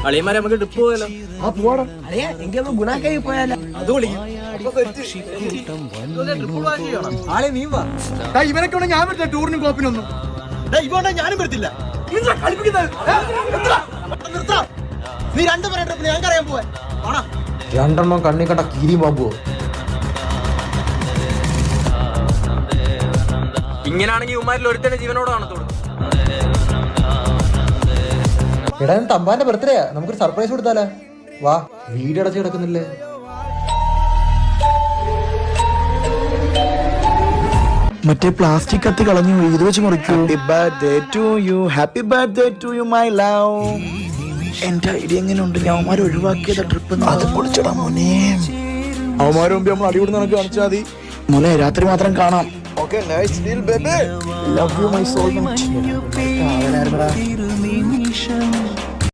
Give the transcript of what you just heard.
അളിയന്മാരെ നമുക്ക് ട്രിപ്പ് പോയാലോ? ആ പോവാടാ. അളിയാ എനിക്ക് ഗുണാക്കായി പോയാലോ? അത് വിളിക്കും. ആളെ നീ വാ. ഇവനൊക്കെ ഞാൻ പറ്റില്ല ടൂറിനും കോപ്പിനൊന്നും. ഞാനും പറ്റില്ല. നീ രണ്ടുപേരെ ട്രിപ്പിന് ഞാൻ അറിയാൻ പോവാ. രണ്ടെണ്ണം കണ്ണി കണ്ട കീരി ബാബുവോ? ഇങ്ങനാണെങ്കിൽ ഉമ്മാരിൽ ഒരുത്തന്നെ ജീവനോട് കാണത്തോളൂ. എടാ തമ്പാന്റെ ബർത്ത്ഡേയാ, നമുക്കൊരു സർപ്രൈസ് കൊടുത്താലേ? വാ, വീട് അടച്ച് കിടക്കുന്നില്ലേ? മറ്റേ പ്ലാസ്റ്റിക് കത്തി കളഞ്ഞു, ഇത് വെച്ച് മുറിക്കൂ. Happy birthday to you, happy birthday to you my love. എന്റെ ഐഡിയ എങ്ങനെയുണ്ട്? അവന്മാർ ഒഴിവാക്കിയത് ട്രിപ്പ് അത് പൊളിച്ചടാ മോനെ. അവന്മാര് മുമ്പ് നമ്മൾ അടികൂടുന്ന കണക്ക് കാണിച്ചാൽ മതി മോനെ. രാത്രി മാത്രം കാണാം. Okay, nice deal baby. Love you my soulmate.